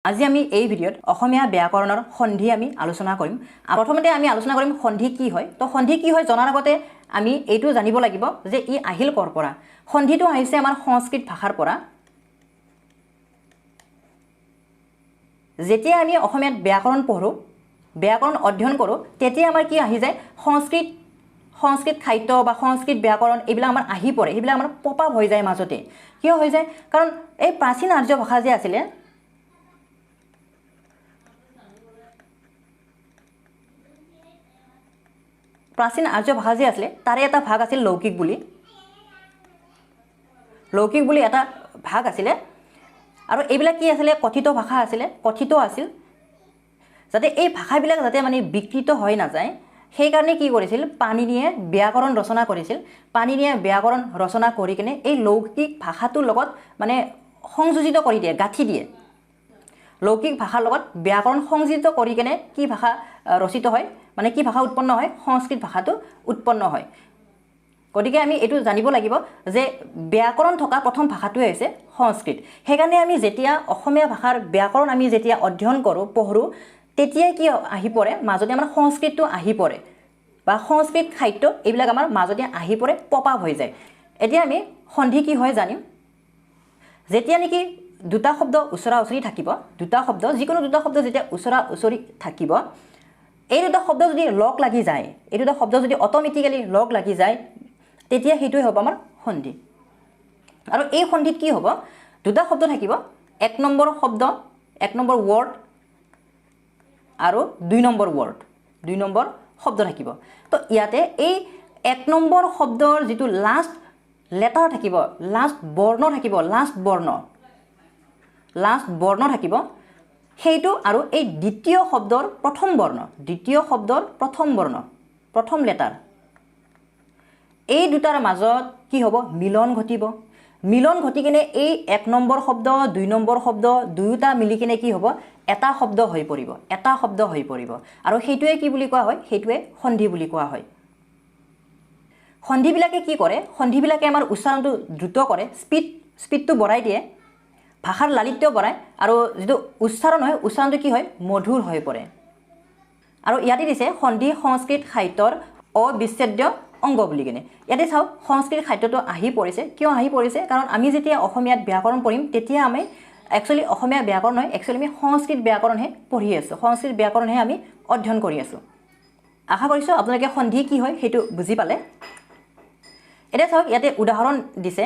আজি আমি এই ভিডিঅ'ত অসমীয়া ব্যাকৰণৰ সন্ধি আমি আলোচনা কৰিম। প্ৰথমতে আমি আলোচনা কৰিম সন্ধি কি হয়। তো সন্ধি কি হয় জনাৰ আগতে আমি এইটো জানিব লাগিব যে ই আহিল কৰ পৰা। সন্ধিটো আহিছে আমাৰ সংস্কৃত ভাষাৰ পৰা। যেতিয়া আমি অসমীয়াত ব্যাকৰণ পঢ়ো, ব্যাকৰণ অধ্যয়ন কৰোঁ, তেতিয়া আমাৰ কি আহি যায় সংস্কৃত সাহিত্য বা সংস্কৃত ব্যাকৰণ এইবিলাক আমাৰ আহি পৰে, সেইবিলাক আমাৰ পপ আপ হৈ যায় মাজতে। কিয় হৈ যায়? কাৰণ এই প্ৰাচীন আৰ্য ভাষা যে আছিলে, প্ৰাচীন আৰ্য ভাষা যে আছিলে তাৰে এটা ভাগ আছিল লৌকিক বুলি। লৌকিক বুলি এটা ভাগ আছিলে আৰু এইবিলাক কি আছিলে? কথিত ভাষা আছিলে, কথিত আছিল। যাতে এই ভাষাবিলাক যাতে মানে বিকৃত হৈ নাযায় সেইকাৰণে কি কৰিছিল? পাণিনিয়ে ব্যাকৰণ ৰচনা কৰিছিল। পাণিনিয়ে ব্যাকৰণ ৰচনা কৰি কিনে এই লৌকিক ভাষাটোৰ লগত মানে সংযোজিত কৰি দিয়ে, গাঁঠি দিয়ে। লৌকিক ভাষাৰ লগত ব্যাকৰণ সংযোজিত কৰি কিনে কি ভাষা ৰচিত হয়, মানে কি ভাষা উৎপন্ন হয়? সংস্কৃত ভাষাটো উৎপন্ন হয়। গতিকে আমি এইটো জানিব লাগিব যে ব্যাকৰণ থকা প্ৰথম ভাষাটোৱে হৈছে সংস্কৃত। সেইকাৰণে আমি যেতিয়া অসমীয়া ভাষাৰ ব্যাকৰণ আমি যেতিয়া অধ্যয়ন কৰোঁ, পঢ়োঁ, তেতিয়াই কি আহি পৰে? মাজতে আমাৰ সংস্কৃতটো আহি পৰে বা সংস্কৃত সাহিত্য এইবিলাক আমাৰ মাজতে আহি পৰে, পপ আপ হৈ যায়। এতিয়া আমি সন্ধি কি হয় জানিম। যেতিয়া নেকি দুটা শব্দ ওচৰা ওচৰি থাকিব, দুটা শব্দ, যিকোনো দুটা শব্দ যেতিয়া ওচৰা ওচৰি থাকিব, এই দুটা শব্দ যদি লগ লাগি যায়, এই দুটা শব্দ যদি অট'মেটিকেলি লগ লাগি যায়, তেতিয়া সেইটোৱে হ'ব আমাৰ সন্ধি। আৰু এই সন্ধিত কি হ'ব? দুটা শব্দ থাকিব, এক নম্বৰ শব্দ, এক নম্বৰ ৱৰ্ড আৰু দুই নম্বৰ ৱৰ্ড, দুই নম্বৰ শব্দ থাকিব। তো ইয়াতে এই এক নম্বৰ শব্দৰ যিটো লাষ্ট লেটাৰ থাকিব, লাষ্ট বৰ্ণ থাকিব, লাষ্ট বৰ্ণ থাকিব, সেইটো আৰু এই দ্বিতীয় শব্দৰ প্ৰথম বৰ্ণ, দ্বিতীয় শব্দৰ প্ৰথম বৰ্ণ, প্ৰথম লেটাৰ, এই দুটাৰ মাজত কি হ'ব? মিলন ঘটিব। মিলন ঘটি কিনে এই এক নম্বৰ শব্দ, দুই নম্বৰ শব্দ দুয়োটা মিলি কিনে কি হ'ব? এটা শব্দ হৈ পৰিব, এটা শব্দ হৈ পৰিব। আৰু সেইটোৱে কি বুলি কোৱা হয়? সেইটোৱে সন্ধি বুলি কোৱা হয়। সন্ধিবিলাকে কি কৰে? সন্ধিবিলাকে আমাৰ উচ্চাৰণটো দ্ৰুত কৰে, স্পীডটো বঢ়াই দিয়ে, ভাষাৰ লালিত্য বঢ়ায়, আৰু যিটো উচ্চাৰণ হয়, উচ্চাৰণটো কি হয়? মধুৰ হৈ পৰে। আৰু ইয়াতে দিছে সন্ধি সংস্কৃত সাহিত্যৰ অবিচ্ছেদ্য অংগ বুলি কিনে। ইয়াতে চাওক সংস্কৃত সাহিত্যটো আহি পৰিছে। কিয় আহি পৰিছে? কাৰণ আমি যেতিয়া অসমীয়াত ব্যাকৰণ পঢ়িম তেতিয়া আমি একচুৱেলি অসমীয়া ব্যাকৰণ নহয়, একচুৱেলি আমি সংস্কৃত ব্যাকৰণহে পঢ়ি আছোঁ, সংস্কৃত ব্যাকৰণহে আমি অধ্যয়ন কৰি আছোঁ। আশা কৰিছোঁ আপোনালোকে সন্ধি কি হয় সেইটো বুজি পালে। এতিয়া চাওক ইয়াতে উদাহৰণ দিছে,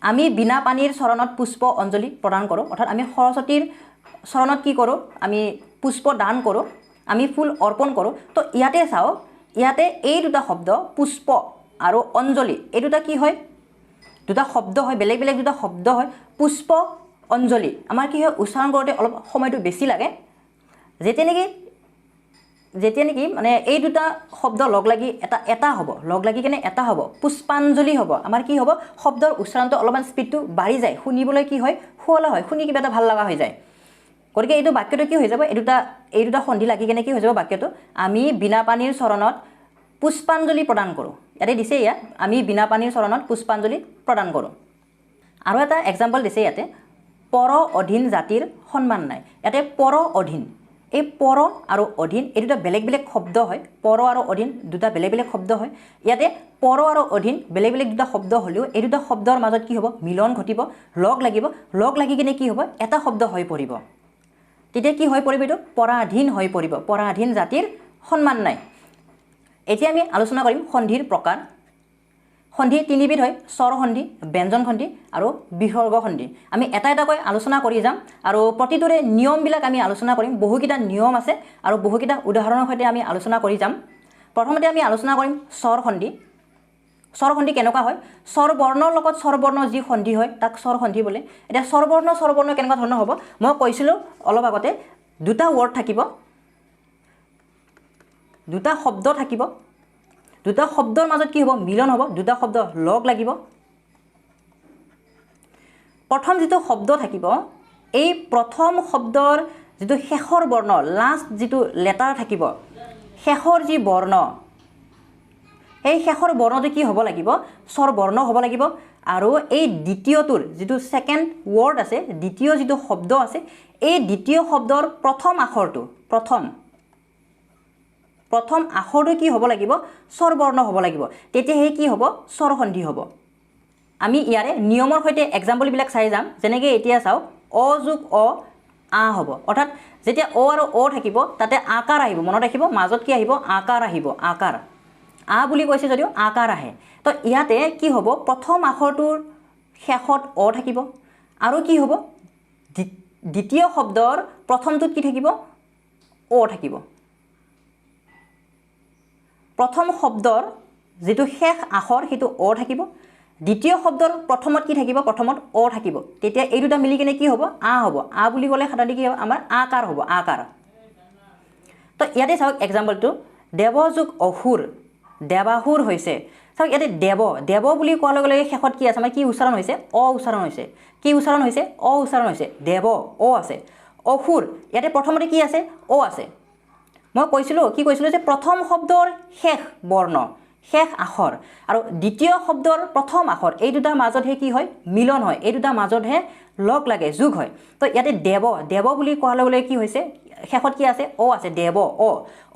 আমি বিনা পানীৰ চৰণত পুষ্প অঞ্জলি প্ৰদান কৰোঁ। অৰ্থাৎ আমি সৰস্বতীৰ চৰণত কি কৰোঁ? আমি পুষ্প দান কৰোঁ, আমি ফুল অৰ্পণ কৰোঁ। তো ইয়াতে চাওক, ইয়াতে এই দুটা শব্দ পুষ্প আৰু অঞ্জলি, এই দুটা কি হয়? দুটা শব্দ হয়, বেলেগ বেলেগ দুটা শব্দ হয়। পুষ্প অঞ্জলি আমাৰ কি হয়? উচ্চাৰণ কৰোঁতে অলপ সময়টো বেছি লাগে। যেতিয়া নেকি মানে এই দুটা শব্দ লগ লাগি এটা হ'ব, লগ লাগি কিনে এটা হ'ব, পুষ্পাঞ্জলি হ'ব। আমাৰ কি হ'ব? শব্দৰ উচ্চাৰণটো অলপমান স্পীডটো বাঢ়ি যায়, শুনিবলৈ কি হয়? শুৱলা হয়, শুনি কিবা এটা ভাল লগা হৈ যায়। গতিকে এইটো বাক্যটো কি হৈ যাব? এই দুটা সন্ধি লাগি কিনে কি হৈ যাব বাক্যটো? আমি বিনা পানীৰ চৰণত পুষ্পাঞ্জলি প্ৰদান কৰোঁ। ইয়াতে দিছে, ইয়াত আমি বিনা পানীৰ চৰণত পুষ্পাঞ্জলি প্ৰদান কৰোঁ। আৰু এটা এক্সাম্পল দিছে ইয়াতে, পৰ অধীন জাতিৰ সন্মান নাই। ইয়াতে পৰ অধীন, এই পৰ আৰু অধীন এই দুটা বেলেগ বেলেগ শব্দ হয়। পৰ আৰু অধীন দুটা বেলেগ বেলেগ শব্দ হয়। ইয়াতে পৰ আৰু অধীন বেলেগ বেলেগ দুটা শব্দ হ'লেও এই দুটা শব্দৰ মাজত কি হ'ব? মিলন ঘটিব, লগ লাগিব, লগ লাগি কিনে কি হ'ব? এটা শব্দ হৈ পৰিব। তেতিয়া কি হৈ পৰিব? এইটো পৰাধীন হৈ পৰিব, পৰাধীন জাতিৰ সন্মান নাই। এতিয়া আমি আলোচনা কৰিম সন্ধিৰ প্ৰকাৰ। সন্ধি তিনিবিধ হয়, স্বৰ সন্ধি, ব্যঞ্জন সন্ধি আৰু বিসৰ্গ সন্ধি। আমি এটা এটাকৈ আলোচনা কৰি যাম আৰু প্ৰতিটোৰে নিয়মবিলাক আমি আলোচনা কৰিম। বহুকেইটা নিয়ম আছে আৰু বহুকেইটা উদাহৰণৰ সৈতে আমি আলোচনা কৰি যাম। প্ৰথমতে আমি আলোচনা কৰিম স্বৰ সন্ধি। স্বৰ সন্ধি কেনেকুৱা হয়? স্বৰ বৰ্ণৰ লগত স্বৰ বৰ্ণৰ যি সন্ধি হয় তাক স্বৰ সন্ধি বোলে। এতিয়া স্বৰ বৰ্ণ কেনেকুৱা ধৰণৰ হ'ব? মই কৈছিলোঁ অলপ আগতে, দুটা ৱৰ্ড থাকিব, দুটা শব্দ থাকিব, দুটা শব্দৰ মাজত কি হ'ব? মিলন হ'ব, দুটা শব্দ লগ লাগিব। প্ৰথম যিটো শব্দ থাকিব, এই প্ৰথম শব্দৰ যিটো শেষৰ বৰ্ণ, লাষ্ট যিটো লেটাৰ থাকিব, শেষৰ যি বৰ্ণ, এই শেষৰ বৰ্ণটো কি হ'ব লাগিব? স্বৰ বৰ্ণ হ'ব লাগিব। আৰু এই দ্বিতীয়টোৰ যিটো সেকেন্ড ওয়াৰ্ড আছে দ্বিতীয় যিটো শব্দ আছে এই দ্বিতীয় শব্দৰ প্ৰথম আখৰটো প্ৰথম আখৰটো কি হ'ব লাগিব স্বৰবৰ্ণ হ'ব লাগিব তেতিয়া হে কি হ'ব স্বৰসন্ধি হ'ব আমি ইয়াৰে নিয়মৰ সৈতে এক্সাম্পল বিলাক চাই যাম যেনেকৈ এতিয়া চাও অ যোগ অ আ হ'ব অৰ্থাৎ যেতিয়া অ আৰু অ থাকিব তাতে আকাৰ আহিব মনত ৰাখিব মাজত কি আহিব আকাৰ আহিব আকাৰ আ বুলি কৈছে যদিও আকাৰ আহে তো ইয়াতে কি হ'ব প্ৰথম আখৰটোৰ শেষত অ থাকিব আৰু কি হ'ব দ্বিতীয় শব্দৰ প্ৰথমটোত কি থাকিব অ থাকিব প্ৰথম শব্দৰ যেটো শেষ আখৰ হেতু অ থাকিব দ্বিতীয় শব্দৰ প্ৰথমত কি থাকিব প্ৰথমত অ থাকিব তেতিয়া এই দুটা মিলি কিনে কি হ'ব আ হ'ব আ বুলি ক'লে সাধাৰণতে কি হ'ব আমাৰ আকাৰ হ'ব আকাৰ তো ইয়াতে চাওক এক্সাম্পলটো দেৱ যোগ অসুৰ দেৱাসুৰ হৈছে চাওক ইয়াতে দেৱ বুলি কোৱাৰ লগে লগে শেষত কি আছে আমাৰ কি উচ্চাৰণ হৈছে অ উচ্চাৰণ হৈছে কি উচ্চাৰণ হৈছে অ উচ্চাৰণ হৈছে দেৱ অ আছে অসুৰ ইয়াতে প্ৰথমতে কি আছে অ আছে মই কৈছিলোঁ যে প্ৰথম শব্দৰ শেষ বৰ্ণ শেষ আখৰ আৰু দ্বিতীয় শব্দৰ প্ৰথম আখৰ এই দুটাৰ মাজতহে কি হয় মিলন হয় এই দুটাৰ মাজতহে লগ লাগে যোগ হয় তো ইয়াতে দেৱ বুলি কোৱাৰ লগে লগে কি হৈছে শেষত কি আছে অ আছে দেৱ অ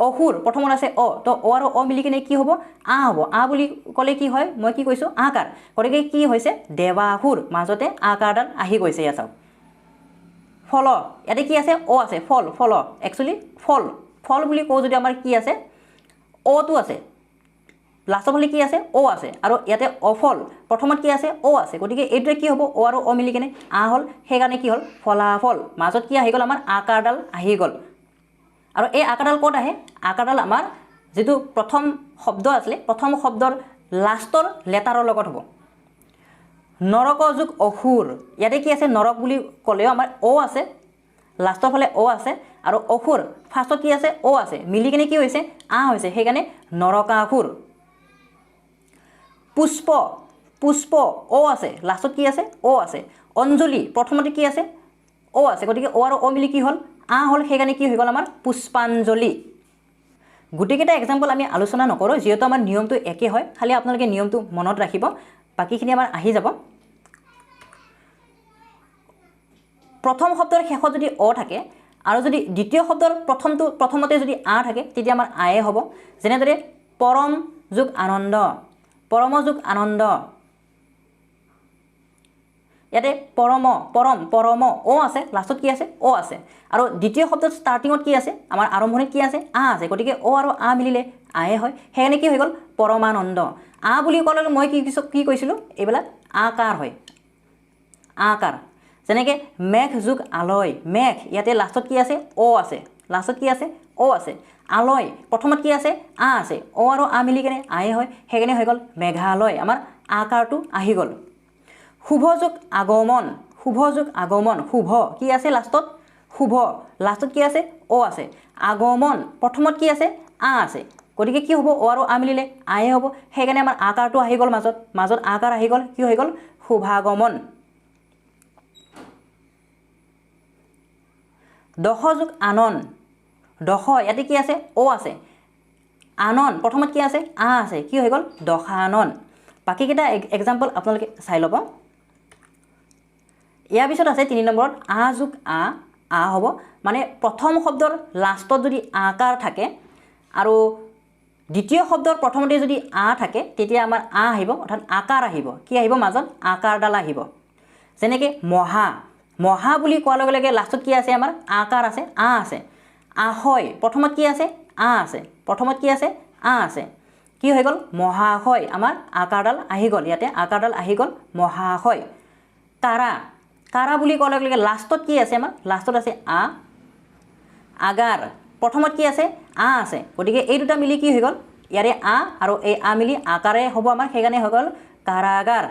অসুৰ প্ৰথমত আছে অ তো অ আৰু অ মিলি কিনে কি হ'ব আ হ'ব আ বুলি ক'লে কি হয় মই কি কৈছোঁ আকাৰ গতিকে কি হৈছে দেৱাসুৰ মাজতে আকাৰডাল আহি গৈছে ইয়াত চাওক ফল ইয়াতে কি আছে অ আছে ফল একচুৱেলি ফল বুলি কওঁ যদি আমাৰ কি আছে অটো আছে লাষ্টৰ ফালে কি আছে অ আছে আৰু ইয়াতে অফল প্ৰথমত কি আছে অ আছে গতিকে এইটোৱে কি হ'ব অ আৰু অ মিলি কিনে আ হ'ল সেইকাৰণে কি হ'ল ফলাফল মাজত কি আহি গ'ল আমাৰ আকাৰডাল আহি গ'ল আৰু এই আকাৰডাল ক'ত আহে আকাৰডাল আমাৰ যেটো প্ৰথম শব্দ আছিলে প্ৰথম শব্দৰ লাষ্টৰ লেটাৰৰ লগত হ'ব নৰক যোগ অসুৰ ইয়াতে কি আছে নৰক বুলি ক'লেও আমাৰ অ আছে লাষ্টৰ ফালে অ আছে আৰু অসুৰ ফাৰ্ষ্টত কি আছে অ আছে মিলি কিনে কি হৈছে আ হৈছে সেইকাৰণে নৰকাসুৰ পুষ্প অ আছে লাষ্টত কি আছে অ আছে অঞ্জলি প্ৰথমতে কি আছে অ আছে গতিকে অ আৰু অ মিলি কি হ'ল আ হ'ল সেইকাৰণে কি হৈ গ'ল আমাৰ পুষ্পাঞ্জলি গুটিকেইটা এক্সাম্পল আমি আলোচনা নকৰোঁ যেহেতু আমাৰ নিয়মটো একে হয় খালি আপোনালোকে নিয়মটো মনত ৰাখিব বাকিখিনি আমাৰ আহি যাব প্ৰথম শব্দৰ শেষত যদি অ থাকে আৰু যদি দ্বিতীয় শব্দৰ প্ৰথমতে যদি আ থাকে তেতিয়া আমাৰ আয়ে হ'ব যেনেদৰে পৰম যোগ আনন্দ ইয়াতে পৰম অ আছে লাষ্টত কি আছে অ আছে আৰু দ্বিতীয় শব্দৰ ষ্টাৰ্টিঙত কি আছে আমাৰ আৰম্ভণিত কি আছে আ আছে গতিকে অ আৰু আ মিলিলে আয়ে হয় সেইকাৰণে কি হৈ গ'ল পৰমানন্দ আ বুলি ক'লে মই কি কৈছিলোঁ এইবিলাক আকাৰ হয় আকাৰ যেনেকৈ মেঘ যোগ আলয় মেঘ ইয়াতে লাষ্টত কি আছে অ আছে লাষ্টত কি আছে অ আছে আলয় প্ৰথমত কি আছে আ আছে অ আৰু আ মিলি কেনে আয়ে হয় সেইকাৰণে হৈ গ'ল মেঘালয় আমাৰ আকাৰটো আহি গ'ল শুভ যোগ আগমন শুভ কি আছে লাষ্টত শুভ লাষ্টত কি আছে অ আছে আগমন প্ৰথমত কি আছে আ আছে গতিকে কি হ'ব অ আৰু আ মিলিলে আয়ে হ'ব সেইকাৰণে আমাৰ আকাৰটো আহি গ'ল মাজত আকাৰ আহি গ'ল কি হৈ গ'ল শুভাগমন দশ যোগ আনন দশ ইয়াতে কি আছে অ আছে আনন প্ৰথমত কি আছে আ আছে কি হৈ গ'ল দশানন বাকীকেইটা এক্সাম্পল আপোনালোকে চাই ল'ব ইয়াৰ পিছত আছে 3 নম্বৰত আ যোগ আ হ'ব মানে প্ৰথম শব্দৰ লাষ্টত যদি আকাৰ থাকে আৰু দ্বিতীয় শব্দৰ প্ৰথমতে যদি আ থাকে তেতিয়া আমাৰ আ আহিব অৰ্থাৎ আকাৰ আহিব কি আহিব মাজত আকাৰডাল আহিব যেনেকৈ মহা বুলি কোৱাৰ লগে লগে লাষ্টত কি আছে আমাৰ আকাৰ আছে আ আছে আহয় প্ৰথমত কি আছে আ আছে কি হৈ গ'ল মহাশয় আমাৰ আকাৰডাল আহি গ'ল ইয়াতে আকাৰডাল আহি গ'ল মহাশয় কাৰা বুলি কোৱাৰ লগে লগে লাষ্টত কি আছে আমাৰ লাষ্টত আছে আগাৰ প্ৰথমত কি আছে আ আছে গতিকে এই দুটা মিলি কি হৈ গ'ল ইয়াৰে আ আৰু এই আ মিলি আকাৰে হ'ব আমাৰ সেইকাৰণে হৈ গ'ল কাৰাগাৰ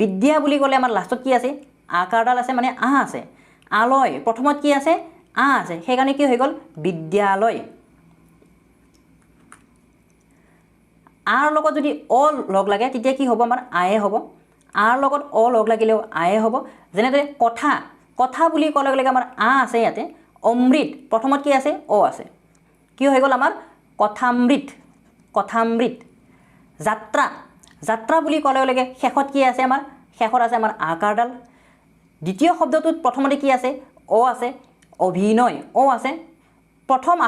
বিদ্যা বুলি ক'লে আমাৰ লাষ্টত কি আছে আকাৰডাল আছে মানে আ আছে আলয় প্ৰথমত কি আছে আ আছে সেইকাৰণে কি হৈ গ'ল বিদ্যালয় আৰ লগত যদি অ লগ লাগে তেতিয়া কি হ'ব আমাৰ আয়ে হ'ব আৰ লগত অ লগ লাগিলেও আয়ে হ'ব যেনেদৰে কথা বুলি কোৱাৰ লগে লগে আমাৰ আ আছে ইয়াতে অমৃত প্ৰথমত কি আছে অ আছে কি হৈ গ'ল আমাৰ কথামৃত যাত্ৰা বুলি ক'লে লগে শেষত কি আছে আমাৰ শেষত আছে আমাৰ আকাৰডাল দ্বিতীয় শব্দটোত প্ৰথমতে কি আছে অ আছে অভিনয় অ আছে প্ৰথম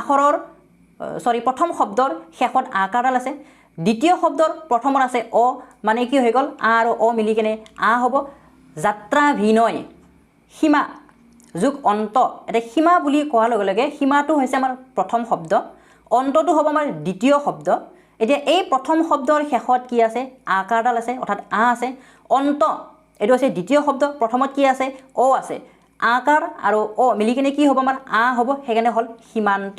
শব্দৰ শেষত আকাৰডাল আছে দ্বিতীয় শব্দৰ প্ৰথমত আছে অ মানে কি হৈ গ'ল আ আৰু অ মিলি কেনে আ হ'ব যাত্ৰাভিনয় সীমা যোগ অন্ত এটা সীমা বুলি কোৱাৰ লগে লগে সীমাটো হৈছে আমাৰ প্ৰথম শব্দ অন্তটো হ'ব আমাৰ দ্বিতীয় শব্দ এতিয়া এই প্ৰথম শব্দৰ শেষত কি আছে আকাৰডাল আছে অৰ্থাৎ আ আছে অন্ত এইটো হৈছে দ্বিতীয় শব্দ প্ৰথমত কি আছে অ আছে আকাৰ আৰু অ মিলি কেনে কি হ'ব আমাৰ আ হ'ব সেইকাৰণে হ'ল সীমান্ত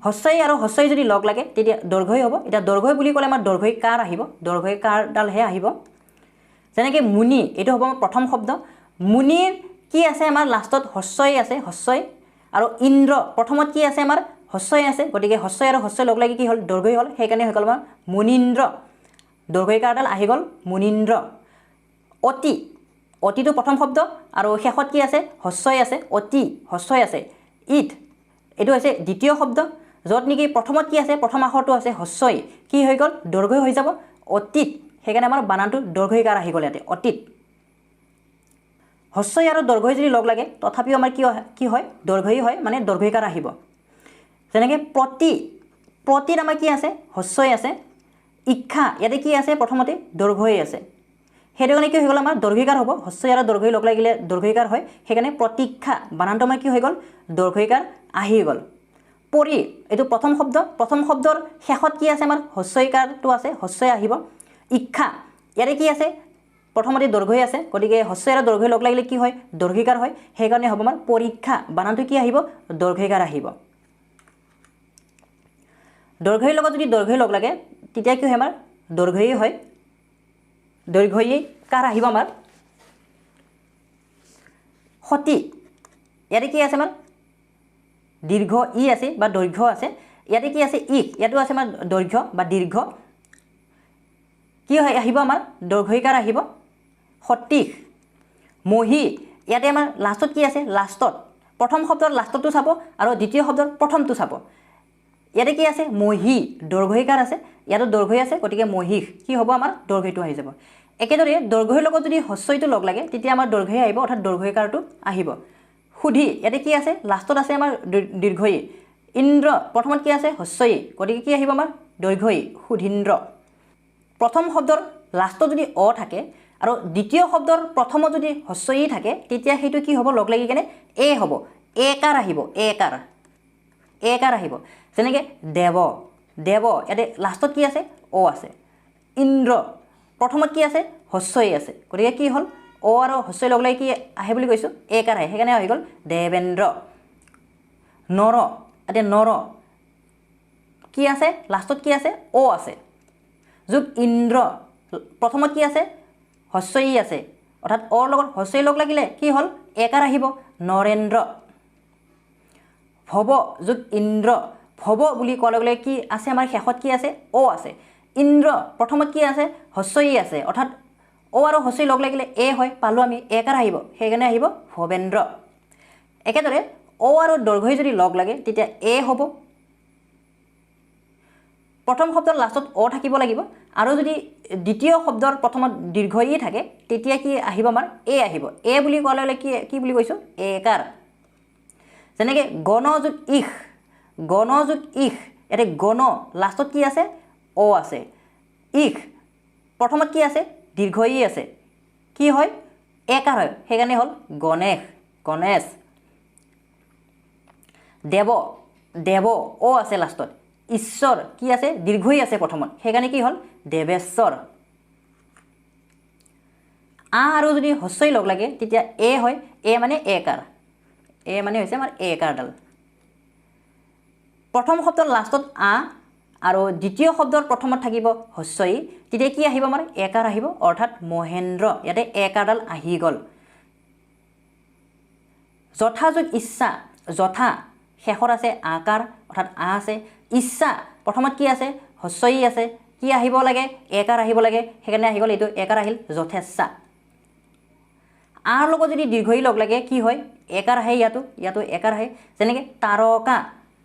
হস্যই আৰু হস্যই যদি লগ লাগে তেতিয়া দৈৰ্ঘ্যই হ'ব এতিয়া দৈৰ্ঘ্যই বুলি ক'লে আমাৰ দৈৰ্ঘ্যই কাৰ আহিব দৈৰ্ঘ্যই কাৰডালহে আহিব যেনেকৈ মুনি এইটো হ'ব আমাৰ প্ৰথম শব্দ মুনিৰ কি আছে আমাৰ লাষ্টত হস্যই আছে হস্যই আৰু ইন্দ্ৰ প্ৰথমত কি আছে আমাৰ হস্যই আছে গতিকে হস্যই আৰু হস্যই লগ লাগি কি হ'ল দৈৰ্ঘ্যই হ'ল সেইকাৰণে হৈ গ'ল আমাৰ মুনীন্দ্ৰ দৈৰ্ঘ্যই কাৰডাল আহি গ'ল মুনীন্দ্ৰ অতি অতিটো প্ৰথম শব্দ আৰু শেষত কি আছে হস্যই আছে অতি হস্যই আছে ইট এইটো হৈছে দ্বিতীয় শব্দ য'ত নেকি প্ৰথমত কি আছে প্ৰথম আখৰটো আছে হস্যই কি হৈ গ'ল দৈৰ্ঘ্যই হৈ যাব অতীত সেইকাৰণে আমাৰ বানানটো দৈৰ্ঘ্যইকাৰ আহি গ'ল ইয়াতে অতীত হস্যই আৰু দৈৰ্ঘ্যই যদি লগ লাগে তথাপিও আমাৰ কি হয় দৈৰ্ঘ্যই হয় মানে দৈৰ্ঘ্যইকাৰ আহিব যেনেকৈ প্ৰতিত আমাৰ কি আছে হস্যই আছে ইচ্ছা ইয়াতে কি আছে প্ৰথমতে দৈৰ্ঘ্যই আছে সেইটো কাৰণে কি হৈ গ'ল আমাৰ দৈৰ্ঘ্যইকাৰ হ'ব হস্যই আৰু দৈৰ্ঘ্যই লগ লাগিলে দৈৰ্ঘ্যইকাৰ হয় সেইকাৰণে প্ৰতীক্ষা বানানটো আমাৰ কি হৈ গ'ল দৈৰ্ঘ্যইকাৰ আহি গ'ল পৰি এইটো প্ৰথম শব্দৰ শেষত কি আছে আমাৰ হস্যইকাৰটো আছে হস্যই আহিব ইচ্ছা ইয়াতে কি আছে প্ৰথমতে দৈৰ্ঘ্যই আছে গতিকে হস্যই আৰু দৈৰ্ঘ্যই লগ লাগিলে কি হয় দৈৰ্ঘ্যইকাৰ হয় সেইকাৰণে হ'ব আমাৰ পৰীক্ষা বানানটো কি আহিব দৈৰ্ঘ্যইকাৰ আহিব দৈৰ্ঘ্যৰ লগত যদি দৈৰ্ঘ্যই লগ লাগে তেতিয়া কি হয় আমাৰ দৈৰ্ঘ্যই হয় দৈৰ্ঘ্যইকাৰ আহিব আমাৰ সতি ইয়াতে কি আছে আমাৰ দীৰ্ঘ ই আছে বা দৈৰ্ঘ্য আছে ইয়াতে কি আছে ইক ইয়াতো আছে আমাৰ দৈৰ্ঘ্য বা দীৰ্ঘ কি হয় আহিব আমাৰ দৈৰ্ঘ্যইকাৰ আহিব সতিশ মহি ইয়াতে আমাৰ লাষ্টত কি আছে লাষ্টত প্ৰথম শব্দৰ লাষ্টটো চাব আৰু দ্বিতীয় শব্দৰ প্ৰথমটো চাব ইয়াতে কি আছে মহি দৈৰ্ঘ্যইকাৰ আছে ইয়াতো দৈৰ্ঘ্যই আছে গতিকে মহিষ কি হ'ব আমাৰ দৈৰ্ঘ্যটো আহি যাব একেদৰে দৈৰ্ঘ্যৰ লগত যদি হস্যইটো লগ লাগে তেতিয়া আমাৰ দৈৰ্ঘ্যই আহিব অৰ্থাৎ দৈৰ্ঘ্যইকাৰটো আহিব সুধি ইয়াতে কি আছে লাষ্টত আছে আমাৰ দীৰ্ঘই ইন্দ্ৰ প্ৰথমত কি আছে হস্যই গতিকে কি আহিব আমাৰ দৈৰ্ঘ্যই সুধীন্দ্ৰ প্ৰথম শব্দৰ লাষ্টত যদি অ থাকে আৰু দ্বিতীয় শব্দৰ প্ৰথমত যদি হস্যই থাকে তেতিয়া সেইটো কি হ'ব লগ লাগি কেনে এ হ'ব একাৰ আহিব একাৰ আহিব যেনেকৈ দেৱ ইয়াতে লাষ্টত কি আছে অ আছে ইন্দ্ৰ প্ৰথমত কি আছে হস্যই আছে গতিকে কি হ'ল অ আৰু হস্যই লগ লাগি কি আহে বুলি কৈছোঁ একাৰ আহে সেইকাৰণে হৈ গ'ল দেৱেন্দ্ৰ নৰ এতিয়া নৰ কি আছে লাষ্টত কি আছে অ আছে যোগ ইন্দ্ৰ প্ৰথমত কি আছে হস্যই আছে অৰ্থাৎ অৰ লগত হস্যই লগ লাগিলে কি হ'ল একাৰ আহিব নৰেন্দ্ৰ ভৱ যোগ ইন্দ্ৰ ভৱ বুলি কোৱাৰ লগে লগে কি আছে আমাৰ শেষত কি আছে অ আছে ইন্দ্ৰ প্ৰথমত কি আছে হস্যই আছে অৰ্থাৎ অ আৰু হস্যই লগ লাগিলে এ হয় পালোঁ আমি একাৰ আহিব সেইকাৰণে আহিব ভৱেন্দ্ৰ একেদৰে অ আৰু দৈৰ্ঘ্যই যদি লগ লাগে তেতিয়া এ হ'ব প্ৰথম শব্দৰ লাষ্টত অ থাকিব লাগিব আৰু যদি দ্বিতীয় শব্দৰ প্ৰথমত দীৰ্ঘই থাকে তেতিয়া কি আহিব আমাৰ এ আহিব এ বুলি কোৱাৰ লগে লগে কি বুলি কৈছোঁ একাৰ যেনেকৈ গণ যোগ ইখ ইয়াতে গণ লাষ্টত কি আছে অ আছে ইখ প্ৰথমত কি আছে দীৰ্ঘই আছে কি হয় একাৰ হয় সেইকাৰণে হ'ল গণেশ দেৱ অ আছে লাষ্টত ঈশ্বৰ কি আছে দীৰ্ঘই আছে প্ৰথমত সেইকাৰণে কি হ'ল দেৱেশ্বৰ আ আৰু যদি হস্যই লগ লাগে তেতিয়া এ হয় এ মানে একাৰ এ মানে হৈছে আমাৰ একাৰডাল প্ৰথম শব্দৰ লাষ্টত আ আৰু দ্বিতীয় শব্দৰ প্ৰথমত থাকিব হস্যই তেতিয়া কি আহিব আমাৰ একাৰ আহিব অৰ্থাৎ মহেন্দ্ৰ ইয়াতে একাৰডাল আহি গ'ল যথা যোগ ইচ্ছা যথা শেষত আছে আকাৰ অৰ্থাৎ আ আছে ইচ্ছা প্ৰথমত কি আছে হস্যই আছে কি আহিব লাগে একাৰ আহিব লাগে সেইকাৰণে আহি গ'ল এইটো একাৰ আহিল যথেচ্ছা আৰ লগত যদি দীৰ্ঘই লগ লাগে কি হয় একাৰ আহে ইয়াতো একাৰ আহে যেনেকৈ তাৰকা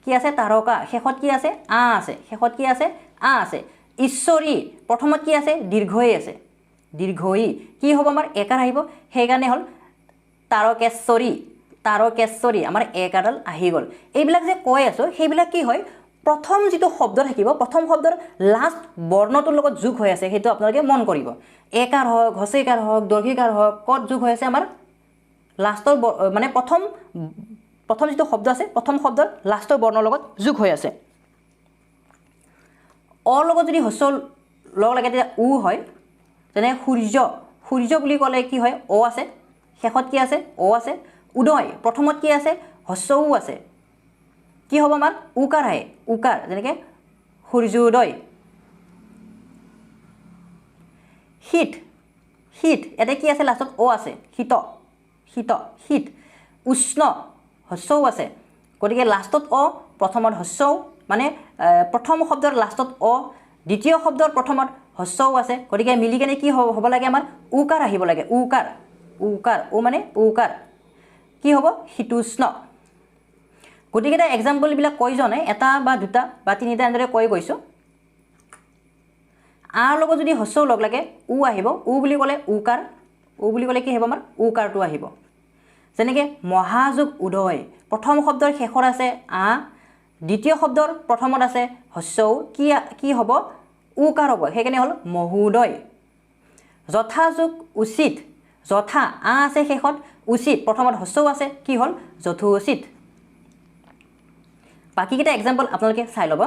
কি আছে তাৰকা শেষত কি আছে আ আছে ঈশ্বৰী প্ৰথমত কি আছে দীৰ্ঘই আছে দীৰ্ঘই কি হ'ব আমাৰ একাৰ আহিব সেইকাৰণে হ'ল তাৰকেশ্বৰী আমাৰ একাৰডাল আহি গ'ল এইবিলাক যে কৈ আছোঁ সেইবিলাক কি হয় প্ৰথম যিটো শব্দ থাকিব প্ৰথম শব্দৰ লাষ্ট বৰ্ণটোৰ লগত যোগ হৈ আছে সেইটো আপোনালোকে মন কৰিব একাৰ হওক হস্যইকাৰ হওক দীৰ্ঘইকাৰ হওক ক'ত যোগ হৈ আছে আমাৰ লাষ্টৰ মানে প্ৰথম যিটো শব্দ আছে প্ৰথম শব্দৰ লাষ্টৰ বৰ্ণৰ লগত যোগ হৈ আছে অ লগত যদি হস্য লগ লাগে তেতিয়া উ হয় যেনে সূৰ্য বুলি ক'লে কি হয় অ আছে শেষত কি আছে অ আছে উদয় প্ৰথমত কি আছে হস্য উ আছে কি হ'ব আমাৰ উকাৰ আহে উকাৰ যেনেকৈ সূৰ্যোদয় শীত ইয়াতে কি আছে লাষ্টত অ আছে শীত উষ্ণ হস্যও আছে গতিকে লাষ্টত অ প্ৰথমত হস্যও মানে প্ৰথম শব্দৰ লাষ্টত অ দ্বিতীয় শব্দৰ প্ৰথমত হস্যও আছে গতিকে মিলি কেনে কি হ'ব লাগে আমাৰ উকাৰ আহিব লাগে উকাৰ ও মানে উকাৰ কি হ'ব শীতোষ্ণ গতিকে এক্সাম্পলবিলাক কৈ যোৱা নাই এটা বা দুটা বা তিনিটা এনেদৰে কৈ গৈছোঁ আৰ লগত যদি হস্যও লগ লাগে উ আহিব উ বুলি ক'লে কি আহিব আমাৰ উকাৰটো আহিব যেনেকৈ মহাযোগ উদয় প্ৰথম শব্দৰ শেষত আছে আ দ্বিতীয় শব্দৰ প্ৰথমত আছে হস্যও কি হ'ব উকাৰ হ'ব সেইকাৰণে হ'ল মহোদয় যথাযোগ উচিত যথা আ আছে শেষত উচিত প্ৰথমত হস্যও আছে কি হ'ল যথোচিত বাকীকেইটা এক্সাম্পল আপোনালোকে চাই ল'ব